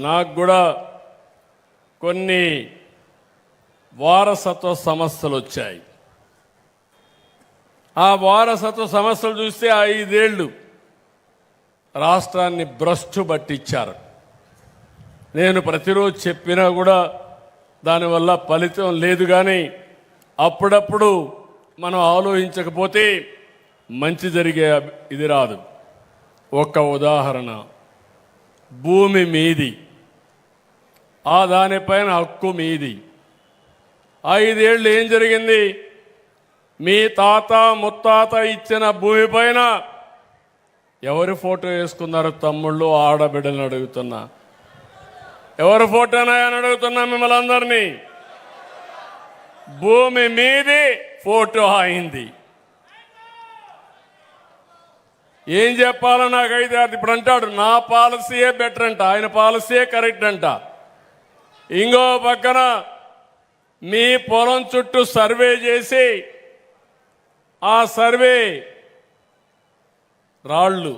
నాకు కూడా కొన్ని వారసత్వ సమస్యలు వచ్చాయి. ఆ వారసత్వ సమస్యలు చూస్తే 5 ఏళ్ళు రాష్ట్రాన్ని భ్రష్టు పట్టించారు. నేను ప్రతిరోజు చెప్పినా కూడా దానివల్ల ఫలితం లేదు. కానీ అప్పుడప్పుడు మనం ఆలోచించకపోతే మంచి జరిగే ఇది రాదు. ఒక ఉదాహరణ, భూమి మీది, ఆ దానిపైన హక్కు మీది. 5 ఏళ్ళు ఏం జరిగింది? మీ తాత ముత్తాత ఇచ్చిన భూమి పైన ఎవరి ఫోటో వేసుకున్నారు? తమ్ముళ్ళు ఆడబిడ్డలను అడుగుతున్నా, ఎవరి ఫోటోనాయని అడుగుతున్నా మిమ్మల్ని అందరినీ. భూమి మీది ఫోటో అయింది. ఏం చెప్పాలో నాకైతే అది ఇప్పుడు అంటాడు నా పాలసీయే బెటర్ అంట, ఆయన పాలసీయే కరెక్ట్ అంట. ఇంకో పక్కన మీ పొలం చుట్టూ సర్వే చేసి ఆ సర్వే రాళ్ళు,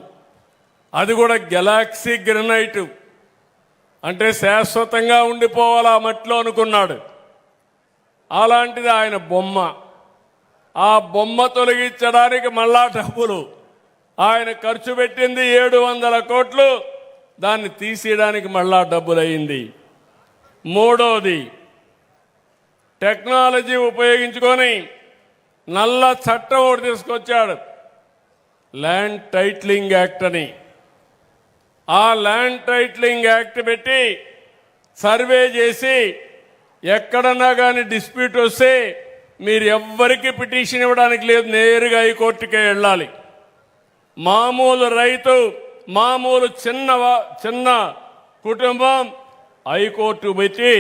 అది కూడా గెలాక్సీ గ్రనైట్, అంటే శాశ్వతంగా ఉండిపోవాలి ఆ మట్టిలో అనుకున్నాడు. అలాంటిది ఆయన బొమ్మ. ఆ బొమ్మ తొలగించడానికి మళ్ళా డబ్బులు ఆయన ఖర్చు పెట్టింది 700 కోట్లు. దాన్ని తీసేయడానికి మళ్ళా డబ్బులు అయింది. మూడోది, టెక్నాలజీ ఉపయోగించుకొని నల్ల చట్టం ఒకటి తీసుకొచ్చాడు, ల్యాండ్ టైటిలింగ్ యాక్ట్ అని. ఆ ల్యాండ్ టైటిలింగ్ యాక్ట్ పెట్టి సర్వే చేసి ఎక్కడన్నా కానీ డిస్ప్యూట్ వస్తే మీరు ఎవ్వరికి పిటిషన్ ఇవ్వడానికి లేదు, నేరుగా హైకోర్టుకే వెళ్ళాలి. మామూలు రైతు, మామూలు చిన్న కుటుంబం హైకోర్టు పెట్టి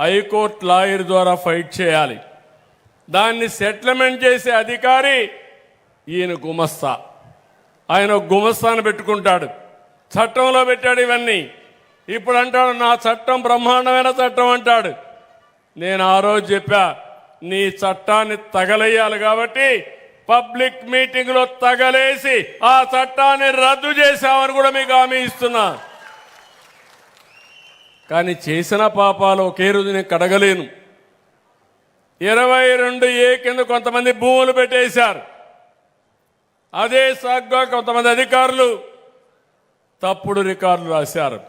హైకోర్టు లాయర్ ద్వారా ఫైట్ చేయాలి. దాన్ని సెటిల్మెంట్ చేసే అధికారి ఈయన గుమస్తా. ఆయన గుమస్తాను పెట్టుకుంటాడు, చట్టంలో పెట్టాడు ఇవన్నీ. ఇప్పుడు అంటాడు నా చట్టం బ్రహ్మాండమైన చట్టం అంటాడు. నేను ఆ రోజు చెప్పా, నీ చట్టాన్ని తగలేయాలి కాబట్టి పబ్లిక్ మీటింగ్లో తగలేసి ఆ చట్టాన్ని రద్దు చేశామని కూడా మీకు హామీ ఇస్తున్నా. కానీ చేసిన పాపాలు ఒకే రోజు నేను కడగలేను. 22A కింద కొంతమంది భూములు పెట్టేశారు. అదే సాగ్గా కొంతమంది అధికారులు తప్పుడు రికార్డులు రాశారు.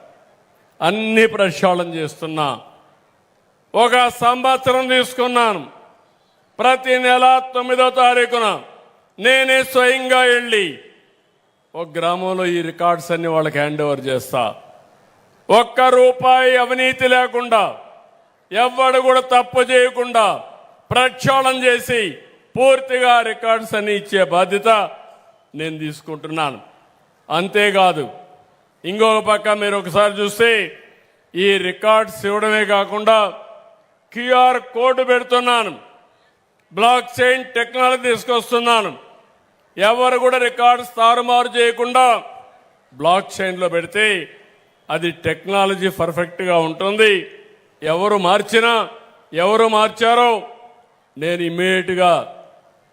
అన్ని ప్రక్షాళన చేస్తున్నా. 1 సంవత్సరం తీసుకున్నాను. ప్రతి నెల 9వ తారీఖున నేనే స్వయంగా వెళ్ళి ఒక గ్రామంలో ఈ రికార్డ్స్ అన్ని వాళ్ళకి హ్యాండ్ ఓవర్ చేస్తా. 1 రూపాయి అవినీతి లేకుండా, ఎవ్వడు కూడా తప్పు చేయకుండా ప్రక్షాళన చేసి పూర్తిగా రికార్డ్స్ అన్ని ఇచ్చే బాధ్యత నేను తీసుకుంటున్నాను. అంతేకాదు, ఇంకొక పక్క మీరు ఒకసారి చూస్తే ఈ రికార్డ్స్ ఇవ్వడమే కాకుండా QR కోడ్ పెడుతున్నాను, బ్లాక్ చైన్ టెక్నాలజీ తీసుకొస్తున్నాను. ఎవరు కూడా రికార్డ్స్ తారుమారు చేయకుండా బ్లాక్ చైన్లో పెడితే అది టెక్నాలజీ పర్ఫెక్ట్గా ఉంటుంది. ఎవరు మార్చినా, ఎవరు మార్చారో నేను ఇమ్మీడియట్గా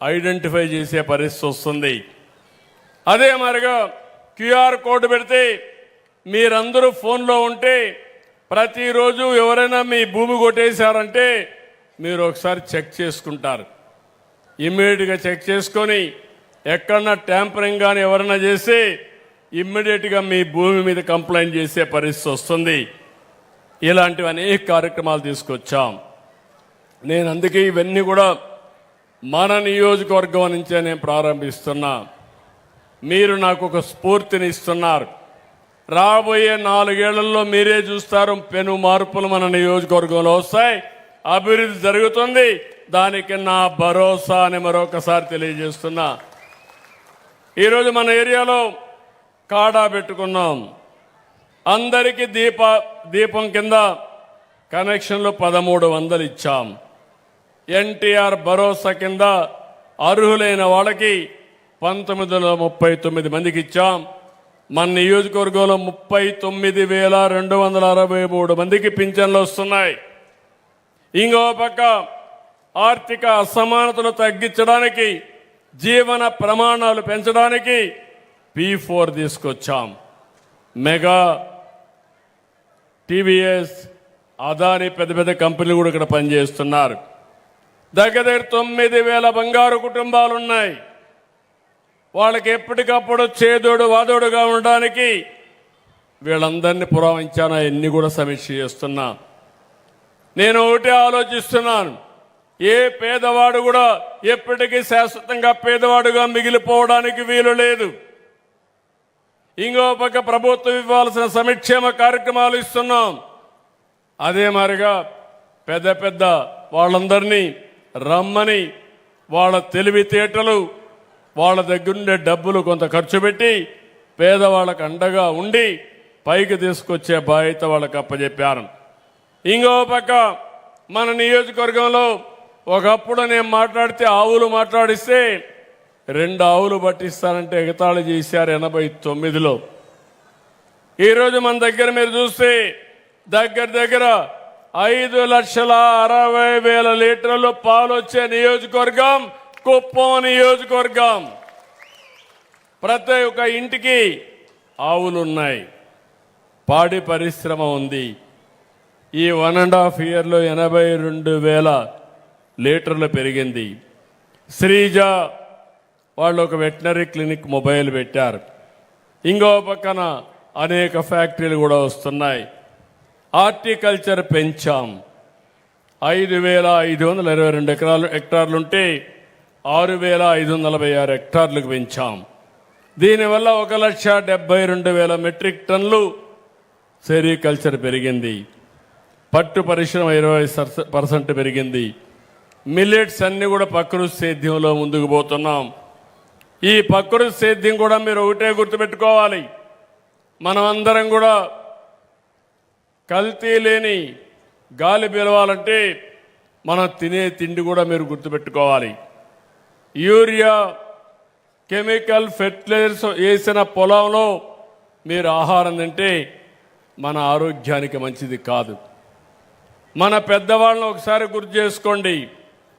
ఐడెంటిఫై చేసే పరిస్థితి వస్తుంది. అదే మరిగా QR కోడ్ పెడితే మీరందరూ ఫోన్లో ఉంటే ప్రతిరోజు ఎవరైనా మీ భూమి కొట్టేశారంటే మీరు ఒకసారి చెక్ చేసుకుంటారు. ఇమ్మీడియట్గా చెక్ చేసుకొని ఎక్కడన్నా ట్యాంపరింగ్ కానీ ఎవరైనా చేస్తే ఇమ్మీడియట్గా మీ భూమి మీద కంప్లైంట్ చేసే పరిస్థితి వస్తుంది. ఇలాంటివి అనేక కార్యక్రమాలు తీసుకొచ్చాం. నేను అందుకే ఇవన్నీ కూడా మన నియోజకవర్గం నుంచే నేను ప్రారంభిస్తున్నా. మీరు నాకు ఒక స్ఫూర్తిని ఇస్తున్నారు. రాబోయే 4 ఏళ్లలో మీరే చూస్తారు, పెను మార్పులు మన నియోజకవర్గంలో వస్తాయి, అభివృద్ధి జరుగుతుంది. దానికి నా భరోసా అని మరొకసారి తెలియజేస్తున్నా. ఈరోజు మన ఏరియాలో కాడా పెట్టుకున్నాం. అందరికీ దీపం కింద కనెక్షన్లు 1300 ఇచ్చాం. NTR భరోసా కింద అర్హులైన వాళ్ళకి 1939 మందికి ఇచ్చాం. మన నియోజకవర్గంలో 39,263 మందికి పింఛన్లు వస్తున్నాయి. ఇంకో పక్క ఆర్థిక అసమానతలు తగ్గించడానికి, జీవన ప్రమాణాలు పెంచడానికి P4 తీసుకొచ్చాం. మెగా టీవీఎస్, అదాని పెద్ద పెద్ద కంపెనీలు కూడా ఇక్కడ పనిచేస్తున్నారు. దగ్గర 9,000 బంగారు కుటుంబాలు ఉన్నాయి. వాళ్ళకి ఎప్పటికప్పుడు చేదోడు వాదోడుగా ఉండడానికి వీళ్ళందరినీ పురమాయించాను. అవన్నీ కూడా సమీక్ష చేస్తున్నా. నేను ఒకటే ఆలోచిస్తున్నాను, ఏ పేదవాడు కూడా ఎప్పటికీ శాశ్వతంగా పేదవాడుగా మిగిలిపోవడానికి వీలు లేదు. ఇంకో పక్క ప్రభుత్వం ఇవ్వాల్సిన సంక్షేమ కార్యక్రమాలు ఇస్తున్నాం. అదే మాదిరిగా పెద్ద పెద్ద వాళ్ళందరినీ రమ్మని వాళ్ళ తెలివితేటలు, వాళ్ళ దగ్గరుండే డబ్బులు కొంత ఖర్చు పెట్టి పేదవాళ్ళకు అండగా ఉండి పైకి తీసుకొచ్చే బాధ్యత వాళ్ళకి అప్పచెప్పారు. ఇంకో పక్క మన నియోజకవర్గంలో ఒకప్పుడు నేను మాట్లాడితే ఆవులు మాట్లాడిస్తే 2 ఆవులు పట్టిస్తానంటే ఎగతాళి చేశారు 89లో. ఈరోజు మన దగ్గర మీరు చూస్తే దగ్గర 5,60,000 లీటర్లు పాలు వచ్చే నియోజకవర్గం కుప్పం నియోజకవర్గం. ప్రతి ఒక్క ఇంటికి ఆవులున్నాయి. పాడి పరిశ్రమ ఉంది. ఈ 1.5 ఇయర్లో 82,000 లీటర్లు పెరిగింది. శ్రీజ వాళ్ళు ఒక వెటనరీ క్లినిక్ మొబైల్ పెట్టారు. ఇంకో పక్కన అనేక ఫ్యాక్టరీలు కూడా వస్తున్నాయి. హార్టికల్చర్ పెంచాం. 5,522 హెక్టార్లుంటే 6,546 హెక్టార్లకు పెంచాం. దీనివల్ల 1,72,000 మెట్రిక్ టన్నులు సెరికల్చర్ పెరిగింది. పట్టు పరిశ్రమ 20% పెరిగింది. మిల్లెట్స్ అన్ని కూడా ప్రకృతి సేద్యంలో ముందుకు పోతున్నాం. ఈ ప్రకృతి సేద్యం కూడా మీరు ఒకటే గుర్తుపెట్టుకోవాలి, మనం అందరం కూడా కల్తీ లేని గాలి పిలవాలంటే మనం తినే తిండి కూడా మీరు గుర్తుపెట్టుకోవాలి. యూరియా, కెమికల్ ఫెర్టిలైజర్స్ వేసిన పొలంలో మీరు ఆహారం తింటే మన ఆరోగ్యానికి మంచిది కాదు. మన పెద్దవాళ్ళని ఒకసారి గుర్తు చేసుకోండి.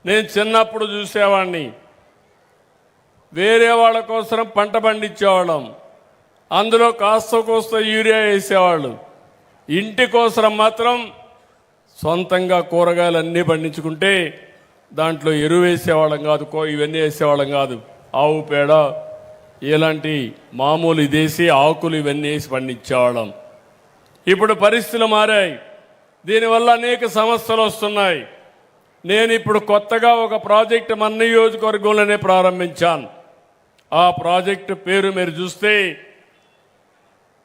నేను చిన్నప్పుడు చూసేవాడిని, వేరే వాళ్ళ కోసం పంట పండించేవాళ్ళం, అందులో కాస్త కోస్త యూరియా వేసేవాళ్ళు. ఇంటి కోసం మాత్రం సొంతంగా కూరగాయలు అన్నీ పండించుకుంటే దాంట్లో ఎరువు వేసేవాళ్ళం కాదు, ఇవన్నీ వేసేవాళ్ళం కాదు. ఆవు పేడ ఇలాంటి మామూలు ఇదేసి ఆకులు ఇవన్నీ వేసి పండించేవాళ్ళం. ఇప్పుడు పరిస్థితులు మారాయి. దీనివల్ల అనేక సమస్యలు వస్తున్నాయి. నేను ఇప్పుడు కొత్తగా ఒక ప్రాజెక్టు మన నియోజకవర్గంలోనే ప్రారంభించాను. ఆ ప్రాజెక్టు పేరు మీరు చూస్తే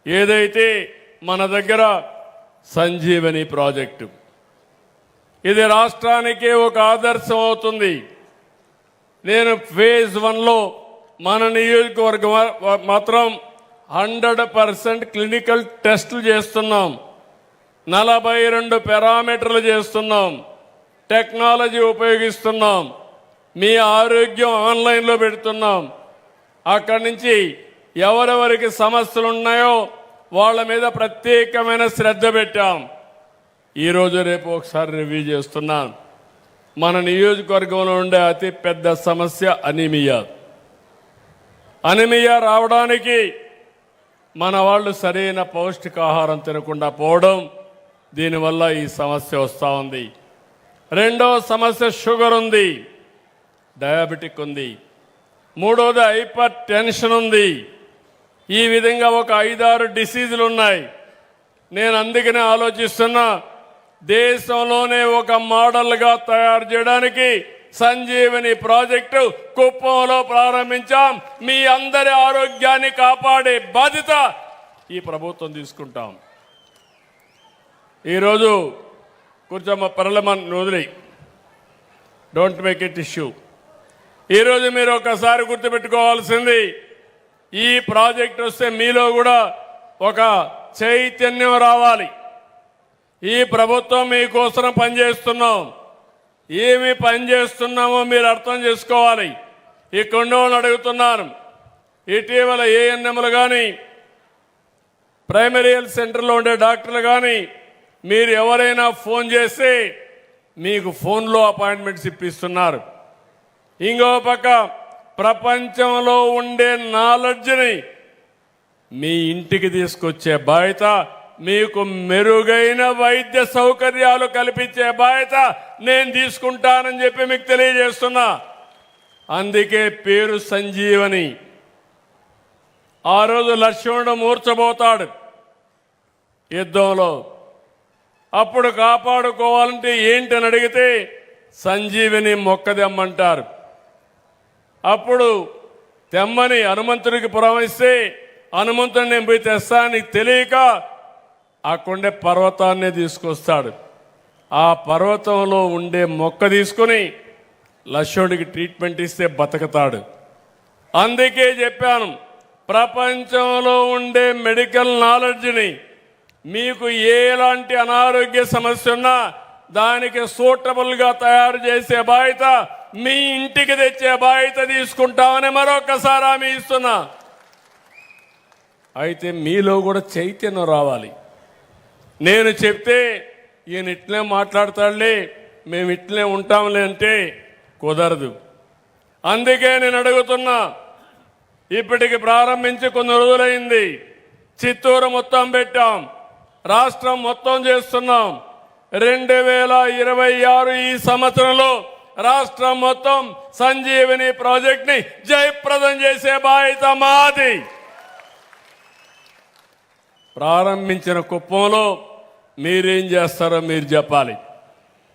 ఏదైతే మన దగ్గర సంజీవని ప్రాజెక్టు, ఇది రాష్ట్రానికే ఒక ఆదర్శం అవుతుంది. నేను ఫేజ్ 1లో మన నియోజకవర్గం మాత్రం 100% క్లినికల్ టెస్టులు చేస్తున్నాం. 42 పారామీటర్లు చేస్తున్నాం. టెక్నాలజీ ఉపయోగిస్తున్నాం. మీ ఆరోగ్యం ఆన్లైన్లో పెడుతున్నాం. అక్కడి నుంచి ఎవరెవరికి సమస్యలు ఉన్నాయో వాళ్ళ మీద ప్రత్యేకమైన శ్రద్ధ పెట్టాం. ఈరోజు రేపు ఒకసారి రివ్యూ చేస్తున్నాం. మన నియోజకవర్గంలో ఉండే అతి పెద్ద సమస్య అనీమియా. అనీమియా రావడానికి మన వాళ్ళు సరైన పౌష్టికాహారం తినకుండా పోవడం, దీనివల్ల ఈ సమస్య వస్తూ ఉంది. రెండవ సమస్య షుగర్ ఉంది, డయాబెటిక్ ఉంది. మూడోది హైపర్ టెన్షన్ ఉంది. ఈ విధంగా ఒక 5-6 డిసీజులు ఉన్నాయి. నేను అందుకనే ఆలోచిస్తున్నా, దేశంలోనే ఒక మోడల్గా తయారు చేయడానికి సంజీవని ప్రాజెక్టు కుప్పంలో ప్రారంభించాం. మీ అందరి ఆరోగ్యాన్ని కాపాడే బాధ్యత ఈ ప్రభుత్వం తీసుకుంటాం. ఈరోజు కూర్చోమ్మ పర్లమన్ వదిలి, డోంట్ మేక్ ఇట్ ఇష్యూ. ఈరోజు మీరు ఒకసారి గుర్తుపెట్టుకోవాల్సింది, ఈ ప్రాజెక్ట్ వస్తే మీలో కూడా ఒక చైతన్యం రావాలి. ఈ ప్రభుత్వం మీకోసం పనిచేస్తున్నాం. ఏమి పనిచేస్తున్నామో మీరు అర్థం చేసుకోవాలి. ఈ కొండోళ్ళు అడుగుతున్నాను, ఇటీవల ఏఎన్ఎంలు కానీ ప్రైమరీ హెల్త్ సెంటర్లో ఉండే డాక్టర్లు కానీ మీరు ఎవరైనా ఫోన్ చేస్తే మీకు ఫోన్లో అపాయింట్మెంట్స్ ఇప్పిస్తున్నారు. ఇంకో పక్క ప్రపంచంలో ఉండే నాలెడ్జ్ని మీ ఇంటికి తీసుకొచ్చే బాధ్యత మీకు మెరుగైన వైద్య సౌకర్యాలు కల్పించే బాధ్యత నేను తీసుకుంటానని చెప్పి మీకు తెలియజేస్తున్నా. అందుకే పేరు సంజీవని. ఆ రోజు లక్ష్మణుడు మూర్చబోతాడు యుద్ధంలో. అప్పుడు కాపాడుకోవాలంటే ఏంటని అడిగితే సంజీవిని మొక్కదెమ్మంటారు. అప్పుడు తెమ్మని హనుమంతుడికి పురమిస్తే హనుమంతుడిని నేను పోయి తెస్తానని తెలియక ఆ కొండ పర్వతాన్ని తీసుకొస్తాడు. ఆ పర్వతంలో ఉండే మొక్క తీసుకొని లక్ష్మణుడికి ట్రీట్మెంట్ ఇస్తే బతకతాడు. అందుకే చెప్పాను, ప్రపంచంలో ఉండే మెడికల్ నాలెడ్జ్ని మీకు ఎలాంటి అనారోగ్య సమస్య ఉన్నా దానికి సూటబుల్గా తయారు చేసే బాధ్యత మీ ఇంటికి తెచ్చే బాధ్యత తీసుకుంటామని మరొకసారి హామీ ఇస్తున్నా. అయితే మీలో కూడా చైతన్యం రావాలి. నేను చెప్తే ఈయన ఇట్లే మాట్లాడతాడులే, మేము ఇట్లే ఉంటాంలే అంటే కుదరదు. అందుకే నేను అడుగుతున్నా, ఇప్పటికి ప్రారంభించి కొన్ని రోజులైంది. చిత్తూరు మొత్తం పెట్టాం, రాష్ట్రం మొత్తం చేస్తున్నాం. 2026 ఈ సంవత్సరంలో రాష్ట్రం మొత్తం సంజీవిని ప్రాజెక్ట్ ని జయప్రదం చేసే బాధ్యత మాది. ప్రారంభించిన కుప్పంలో మీరేం చేస్తారో మీరు చెప్పాలి.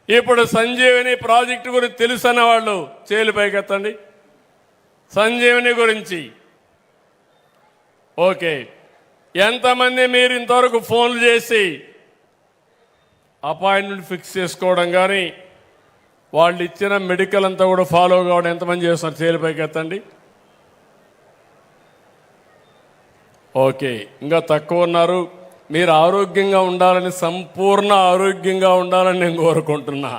ఇప్పుడు సంజీవిని ప్రాజెక్టు గురించి తెలుసన్న వాళ్ళు చేలు పైకెత్తండి. సంజీవిని గురించి ఓకే, ఎంతమంది మీరు ఇంతవరకు ఫోన్లు చేసి అపాయింట్మెంట్ ఫిక్స్ చేసుకోవడం కానీ వాళ్ళు ఇచ్చిన మెడికల్ అంతా కూడా ఫాలో కావడం ఎంతమంది చేస్తున్నారు? చేలు పైకెత్తండి. ఓకే, ఇంకా తక్కువ ఉన్నారు. మీరు ఆరోగ్యంగా ఉండాలని, సంపూర్ణ ఆరోగ్యంగా ఉండాలని నేను కోరుకుంటున్నా.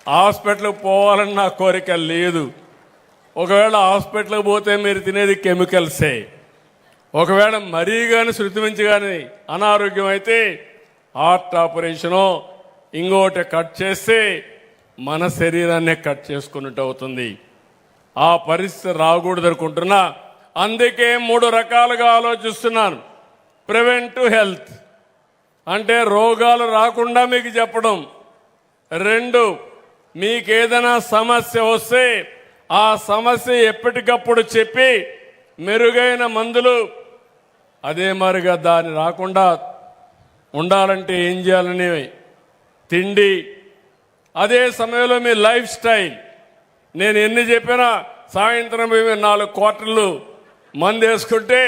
హాస్పిటల్కి పోవాలని నా కోరిక లేదు. ఒకవేళ హాస్పిటల్కి పోతే మీరు తినేది కెమికల్సే. ఒకవేళ మరీ కానీ శృతి మించి కానీ అనారోగ్యం అయితే హార్ట్ ఆపరేషనో ఇంకోటి కట్ చేస్తే మన శరీరాన్నే కట్ చేసుకున్నట్టు అవుతుంది. ఆ పరిస్థితి రాకూడదు అనుకుంటున్నా. అందుకే 3 రకాలుగా ఆలోచిస్తున్నాను. ప్రివెంటివ్ హెల్త్ అంటే రోగాలు రాకుండా మీకు చెప్పడం. 2, మీకేదైనా సమస్య వస్తే ఆ సమస్య ఎప్పటికప్పుడు చెప్పి మెరుగైన మందులు, అదే మరిగా దాన్ని రాకుండా ఉండాలంటే ఏం చేయాలని తిండి, అదే సమయంలో మీ లైఫ్ స్టైల్. నేను ఎన్ని చెప్పినా సాయంత్రం 4 క్వార్టర్లు మందు వేసుకుంటే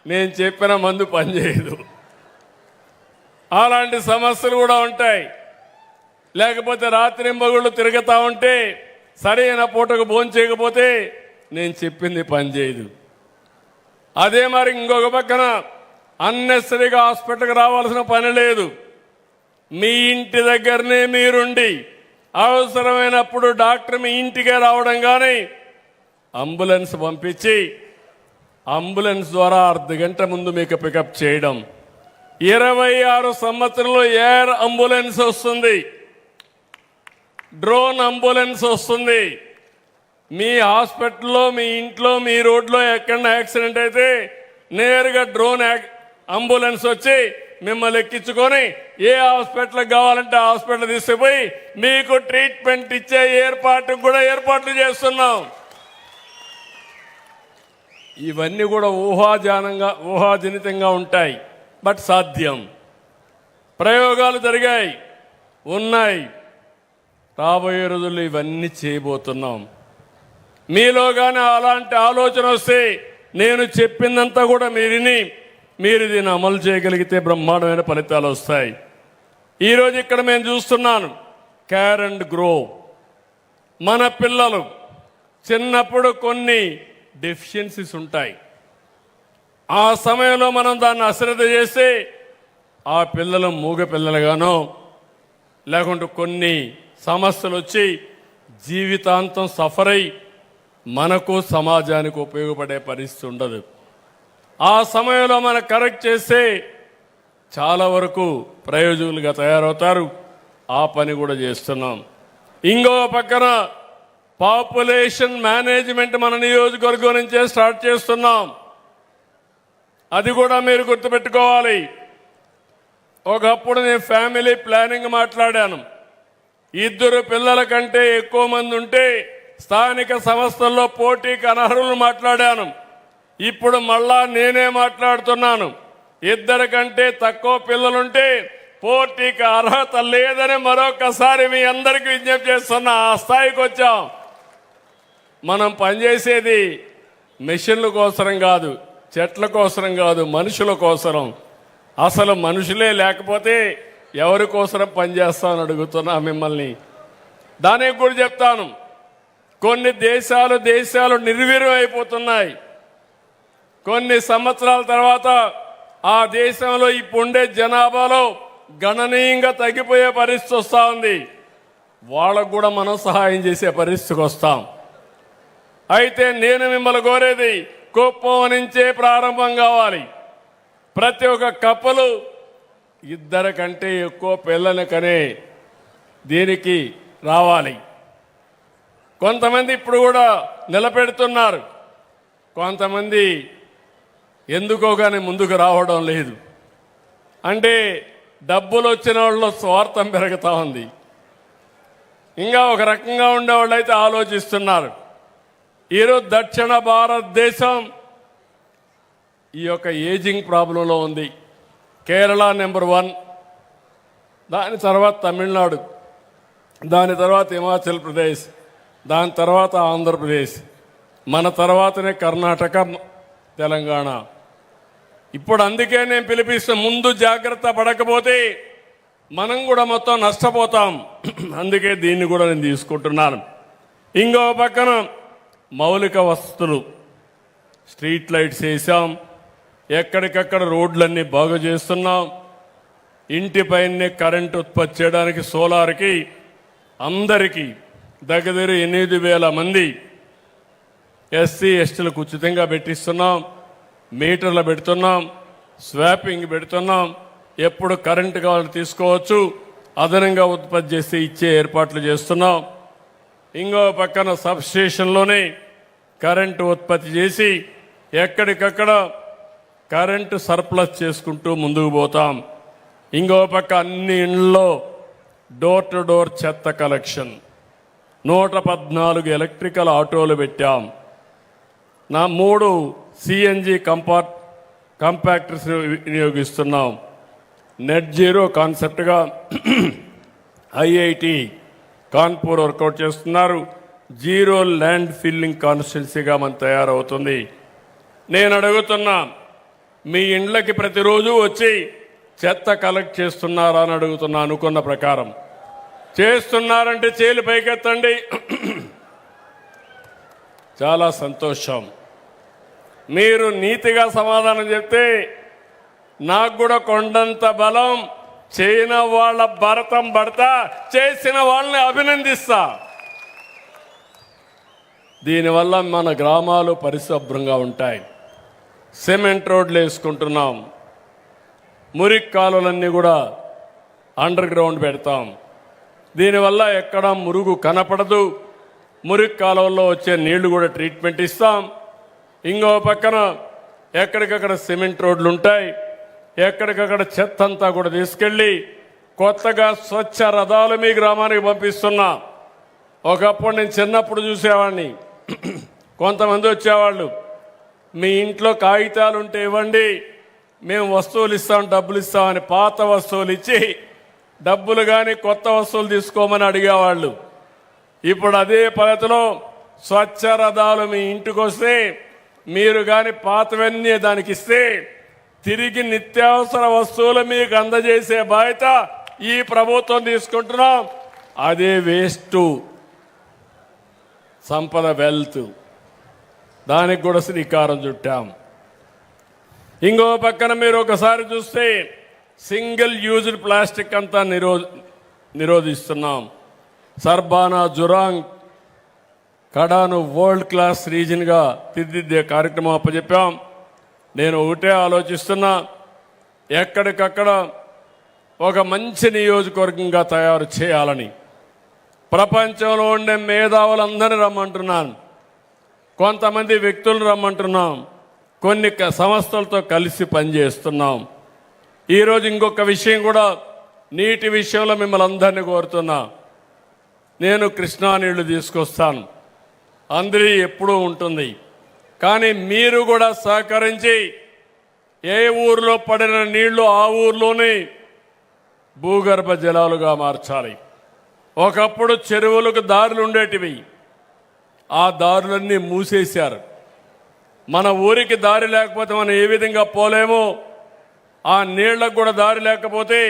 నేను చెప్పిన మందు పనిచేయదు. అలాంటి సమస్యలు కూడా ఉంటాయి. లేకపోతే రాత్రింబగుళ్ళు తిరుగుతూ ఉంటే సరైన పూటకు భోంచేయకపోతే నేను చెప్పింది పనిచేయదు. అదే మరి ఇంకొక పక్కన అన్నెసరిగా హాస్పిటల్కి రావాల్సిన పని లేదు. మీ ఇంటి దగ్గరనే మీరుండి అవసరమైనప్పుడు డాక్టర్ మీ ఇంటికే రావడం కానీ అంబులెన్స్ పంపించి అంబులెన్స్ ద్వారా అర్ధగంట ముందు మీకు పికప్ చేయడం. 26 సంవత్సరంలో ఎయిర్ అంబులెన్స్ వస్తుంది, డ్రోన్ అంబులెన్స్ వస్తుంది. మీ హాస్పిటల్లో, మీ ఇంట్లో, మీ రోడ్లో ఎక్కడైనా యాక్సిడెంట్ అయితే నేరుగా డ్రోన్ అంబులెన్స్ వచ్చి మిమ్మల్ని ఎక్కించుకొని ఏ హాస్పిటల్కి కావాలంటే ఆ హాస్పిటల్ తీసుకుపోయి మీకు ట్రీట్మెంట్ ఇచ్చే ఏర్పాట్లు చేస్తున్నాం. ఇవన్నీ కూడా ఊహాజనితంగా ఉంటాయి, బట్ సాధ్యం. ప్రయోగాలు జరిగాయి, ఉన్నాయి. రాబోయే రోజుల్లో ఇవన్నీ చేయబోతున్నాం. మీలో కానీ అలాంటి ఆలోచన వస్తే నేను చెప్పిందంతా కూడా మీరు దీన్ని అమలు చేయగలిగితే బ్రహ్మాండమైన ఫలితాలు వస్తాయి. ఈరోజు ఇక్కడ మేము చూస్తున్నాను, కేర్ అండ్ గ్రో. మన పిల్లలు చిన్నప్పుడు కొన్ని డెఫిషియన్సీస్ ఉంటాయి. ఆ సమయంలో మనం దాన్ని అశ్రద్ధ చేస్తే ఆ పిల్లలు మూగ పిల్లలుగానో లేకుంటే కొన్ని సమస్యలు వచ్చి జీవితాంతం సఫర్ అయి మనకు సమాజానికి ఉపయోగపడే పరిస్థితి ఉండదు. ఆ సమయంలో మనం కరెక్ట్ చేస్తే చాలా వరకు ప్రయోజకులుగా తయారవుతారు. ఆ పని కూడా చేస్తున్నాం. ఇంకో పక్కన పాపులేషన్ మేనేజ్మెంట్ మన నియోజకవర్గం నుంచే స్టార్ట్ చేస్తున్నాం. అది కూడా మీరు గుర్తుపెట్టుకోవాలి. ఒకప్పుడు నేను ఫ్యామిలీ ప్లానింగ్ మాట్లాడాను. 2 పిల్లల కంటే ఎక్కువ మంది ఉంటే స్థానిక సంస్థల్లో పోటీకి అనర్హులు మాట్లాడాను. ఇప్పుడు మళ్ళా నేనే మాట్లాడుతున్నాను. 2 కంటే తక్కువ పిల్లలుంటే పోటీకి అర్హత లేదని మరొకసారి మీ అందరికీ విజ్ఞప్తి చేస్తున్నా. ఆ స్థాయికి వచ్చాం. మనం పనిచేసేది మెషిన్ల కోసరం కాదు, చెట్ల కోసరం కాదు, మనుషుల కోసరం. అసలు మనుషులే లేకపోతే ఎవరి కోసరం పనిచేస్తామని అడుగుతున్నా మిమ్మల్ని. దానికి కూడా చెప్తాను, కొన్ని దేశాలు నిర్వీర్యం అయిపోతున్నాయి. కొన్ని సంవత్సరాల తర్వాత ఆ దేశంలో ఇప్పుడుండే జనాభాలో గణనీయంగా తగ్గిపోయే పరిస్థితి వస్తూ ఉంది. వాళ్ళకు కూడా మనం సహాయం చేసే పరిస్థితికి వస్తాం. అయితే నేను మిమ్మల్ని కోరేది, కుప్పం నుంచే ప్రారంభం కావాలి. ప్రతి ఒక్క కప్పలు 2 కంటే ఎక్కువ పిల్లలు కనే దీనికి రావాలి. కొంతమంది ఇప్పుడు కూడా నిలబెడుతున్నారు, కొంతమంది ఎందుకో కానీ ముందుకు రావడం లేదు. అంటే డబ్బులు వచ్చిన వాళ్ళలో స్వార్థం పెరుగుతూ ఉంది. ఇంకా ఒక రకంగా ఉండేవాళ్ళు అయితే ఆలోచిస్తున్నారు. ఈరోజు దక్షిణ భారతదేశం ఈ యొక్క ఏజింగ్ ప్రాబ్లంలో ఉంది. కేరళ నెంబర్ 1, దాని తర్వాత తమిళనాడు, దాని తర్వాత హిమాచల్ ప్రదేశ్, దాని తర్వాత ఆంధ్రప్రదేశ్, మన తర్వాతనే కర్ణాటక, తెలంగాణ. ఇప్పుడు అందుకే నేను పిలిపిస్తున్న, ముందు జాగ్రత్త పడకపోతే మనం కూడా మొత్తం నష్టపోతాం. అందుకే దీన్ని కూడా నేను తీసుకుంటున్నాను. ఇంకో పక్కన మౌలిక వసతులు, స్ట్రీట్ లైట్స్ వేసాం, ఎక్కడికక్కడ రోడ్లన్నీ బాగు చేస్తున్నాం. ఇంటిపైనే కరెంటు ఉత్పత్తి చేయడానికి సోలార్కి అందరికీ దగ్గర 8,000 మంది ఎస్సీ ఎస్టీలకు ఉచితంగా పెట్టిస్తున్నాం. మీటర్లు పెడుతున్నాం, స్వాపింగ్ పెడుతున్నాం. ఎప్పుడు కరెంటు కావాలని తీసుకోవచ్చు, అదనంగా ఉత్పత్తి చేసి ఇచ్చే ఏర్పాట్లు చేస్తున్నాం. ఇంకో పక్కన సబ్ స్టేషన్లోనే కరెంటు ఉత్పత్తి చేసి ఎక్కడికక్కడ కరెంటు సర్ప్లస్ చేసుకుంటూ ముందుకు పోతాం. ఇంకో పక్క అన్ని ఇళ్లలో డోర్ టు డోర్ చెత్త కలెక్షన్, 114 ఎలక్ట్రికల్ ఆటోలు పెట్టాం. 3 సిఎన్జి కాంపాక్టర్స్ వినియోగిస్తున్నాం. నెట్ జీరో కాన్సెప్ట్గా ఐఐటి కాన్పూర్ వర్కౌట్ చేస్తున్నారు. జీరో ల్యాండ్ ఫిల్లింగ్ కాన్స్టిట్యున్సీగా మనం తయారవుతుంది. నేను అడుగుతున్నా, మీ ఇండ్లకి ప్రతిరోజు వచ్చి చెత్త కలెక్ట్ చేస్తున్నారా అని అడుగుతున్నా. అనుకున్న ప్రకారం చేస్తున్నారంటే చేలు పైకెత్తండి. చాలా సంతోషం. మీరు నీతిగా సమాధానం చెప్తే నాకు కూడా కొండంత బలం. చేయని వాళ్ళ భరతం పడతా, చేసిన వాళ్ళని అభినందిస్తా. దీనివల్ల మన గ్రామాలు పరిశుభ్రంగా ఉంటాయి. సిమెంట్ రోడ్లు వేసుకుంటున్నాం. మురికి కాలువలన్నీ కూడా అండర్ గ్రౌండ్ పెడతాం. దీనివల్ల ఎక్కడ మురుగు కనపడదు. మురికి కాలువల్లో వచ్చే నీళ్లు కూడా ట్రీట్మెంట్ ఇస్తాం. ఇంకో పక్కన ఎక్కడికక్కడ సిమెంట్ రోడ్లు ఉంటాయి. ఎక్కడికక్కడ చెత్త అంతా కూడా తీసుకెళ్ళి కొత్తగా స్వచ్ఛ రథాలు మీ గ్రామానికి పంపిస్తున్నా. ఒకప్పుడు నేను చిన్నప్పుడు చూసేవాడిని, కొంతమంది వచ్చేవాళ్ళు, మీ ఇంట్లో కాగితాలు ఉంటే ఇవ్వండి, మేము వస్తువులు ఇస్తాం, డబ్బులు ఇస్తామని పాత వస్తువులు ఇచ్చి డబ్బులు కానీ కొత్త వస్తువులు తీసుకోమని అడిగేవాళ్ళు. ఇప్పుడు అదే పద్ధతిలో స్వచ్ఛ రథాలు మీ ఇంటికి వస్తే మీరు కానీ పాతవన్నీ దానికి ఇస్తే తిరిగి నిత్యావసర వస్తువులు మీకు అందజేసే బాధ్యత ఈ ప్రభుత్వం తీసుకుంటున్నాం. అదే వేస్ట్ సంపద, వెల్త్, దానికి కూడా శ్రీకారం చుట్టాం. ఇంకో పక్కన మీరు ఒకసారి చూస్తే సింగిల్ యూజ్డ్ ప్లాస్టిక్ అంతా నిరోధిస్తున్నాం. సర్బానా, జురాంగ్, కడాను వరల్డ్ క్లాస్ రీజన్గా తీర్చిదిద్దే కార్యక్రమం అప్పచెప్పాం. నేను ఒకటే ఆలోచిస్తున్నా, ఎక్కడికక్కడ ఒక మంచి నియోజకవర్గంగా తయారు చేయాలని. ప్రపంచంలో ఉండే మేధావులందరినీ రమ్మంటున్నాను, కొంతమంది వ్యక్తులను రమ్మంటున్నాం, కొన్ని సంస్థలతో కలిసి పనిచేస్తున్నాం. ఈరోజు ఇంకొక విషయం కూడా నీటి విషయంలో మిమ్మల్ని అందరినీ కోరుతున్నా. నేను కృష్ణా నీళ్లు తీసుకొస్తాను, అందరి ఎప్పుడూ ఉంటుంది. కానీ మీరు కూడా సహకరించి ఏ ఊరిలో పడిన నీళ్లు ఆ ఊర్లోనే భూగర్భ జలాలుగా మార్చాలి. ఒకప్పుడు చెరువులకు దారులు ఉండేటివి, ఆ దారులన్నీ మూసేశారు. మన ఊరికి దారి లేకపోతే మనం ఏ విధంగా పోలేమో, ఆ నీళ్లకు కూడా దారి లేకపోతే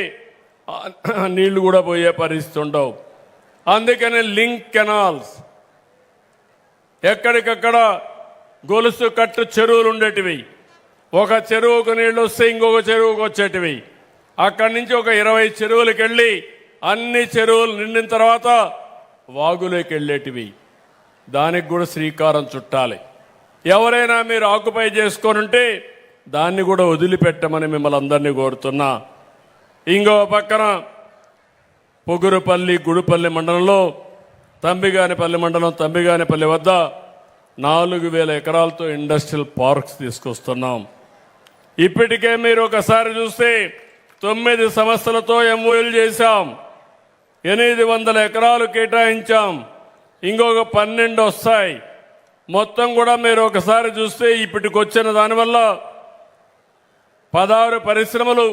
నీళ్లు కూడా పోయే పరిస్థితి ఉండవు. అందుకని లింక్ కెనాల్స్, ఎక్కడికక్కడ గొలుసు కట్టు చెరువులు ఉండేటివి. ఒక చెరువుకు నీళ్లు వస్తే ఇంకొక చెరువుకు వచ్చేటివి. అక్కడి నుంచి ఒక 20 చెరువులకు వెళ్ళి అన్ని చెరువులు నిండిన తర్వాత వాగులోకి వెళ్ళేటివి. దానికి కూడా శ్రీకారం చుట్టాలి. ఎవరైనా మీరు ఆక్యుపై చేసుకొనుంటే దాన్ని కూడా వదిలిపెట్టమని మిమ్మల్ని అందరినీ కోరుతున్నా. ఇంకో పక్కన పొగురుపల్లి గుడిపల్లి మండలంలో తంబిగానిపల్లి మండలం తంబిగానిపల్లి వద్ద 4000 ఎకరాలతో ఇండస్ట్రియల్ పార్క్స్ తీసుకొస్తున్నాం. ఇప్పటికే మీరు ఒకసారి చూస్తే 9 సంస్థలతో ఎంఓయూలు చేశాం, 800 ఎకరాలు కేటాయించాం, ఇంకొక 12 వస్తాయి. మొత్తం కూడా మీరు ఒకసారి చూస్తే ఇప్పటికొచ్చిన దానివల్ల 16 పరిశ్రమలు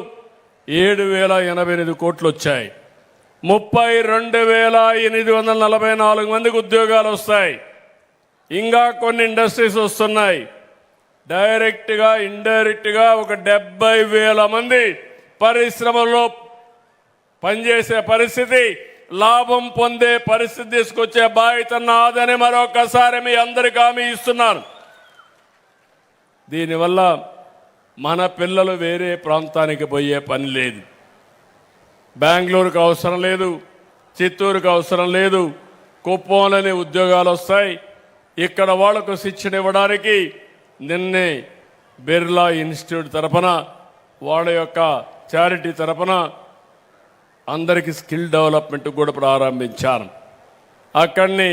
7,088 కోట్లు వచ్చాయి. 32,844 మందికి ఉద్యోగాలు వస్తాయి. ఇంకా కొన్ని ఇండస్ట్రీస్ వస్తున్నాయి. డైరెక్ట్గా ఇండైరెక్ట్గా ఒక 70,000 మంది పరిశ్రమల్లో పనిచేసే పరిస్థితి, లాభం పొందే పరిస్థితి తీసుకొచ్చే బాధ్యత నాదని మరొకసారి మీ అందరికీ హామీ ఇస్తున్నాను. దీనివల్ల మన పిల్లలు వేరే ప్రాంతానికి పోయే పని లేదు. బెంగళూరుకు అవసరం లేదు, చిత్తూరుకు అవసరం లేదు, కుప్పంలోనే ఉద్యోగాలు వస్తాయి. ఇక్కడ వాళ్లకు శిక్షణ ఇవ్వడానికి నిన్నే బిర్లా ఇన్స్టిట్యూట్ తరఫున, వాళ్ళ యొక్క చారిటీ తరఫున అందరికీ స్కిల్ డెవలప్మెంట్ కూడా ప్రారంభించాను. అక్కడిని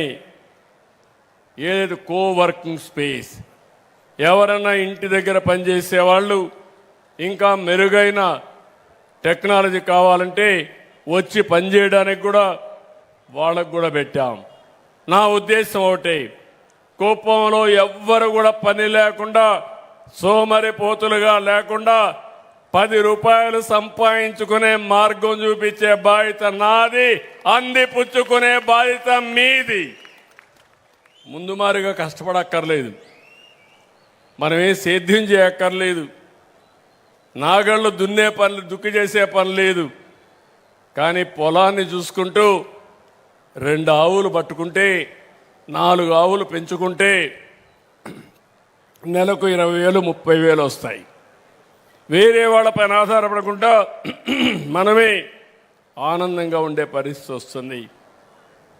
ఏదైతే కోవర్కింగ్ స్పేస్, ఎవరైనా ఇంటి దగ్గర పనిచేసే వాళ్ళు ఇంకా మెరుగైన టెక్నాలజీ కావాలంటే వచ్చి పనిచేయడానికి కూడా వాళ్ళకు కూడా పెట్టాం. నా ఉద్దేశం ఒకటే, కుప్పంలో ఎవ్వరు కూడా పని లేకుండా సోమరిపోతులుగా లేకుండా 10 రూపాయలు సంపాదించుకునే మార్గం చూపించే బాధ్యత నాది, అందిపుచ్చుకునే బాధ్యత మీది. ముందు మారుగా కష్టపడక్కర్లేదు, మనమేం సేద్యం చేయక్కర్లేదు, నాగళ్ళు దున్నే పనులు దుక్కి చేసే పని లేదు. కానీ పొలాన్ని చూసుకుంటూ 2 ఆవులు పట్టుకుంటే 4 ఆవులు పెంచుకుంటే నెలకు 20,000 30,000 వస్తాయి. వేరే వాళ్ళపైన ఆధారపడకుండా మనమే ఆనందంగా ఉండే పరిస్థితి వస్తుంది.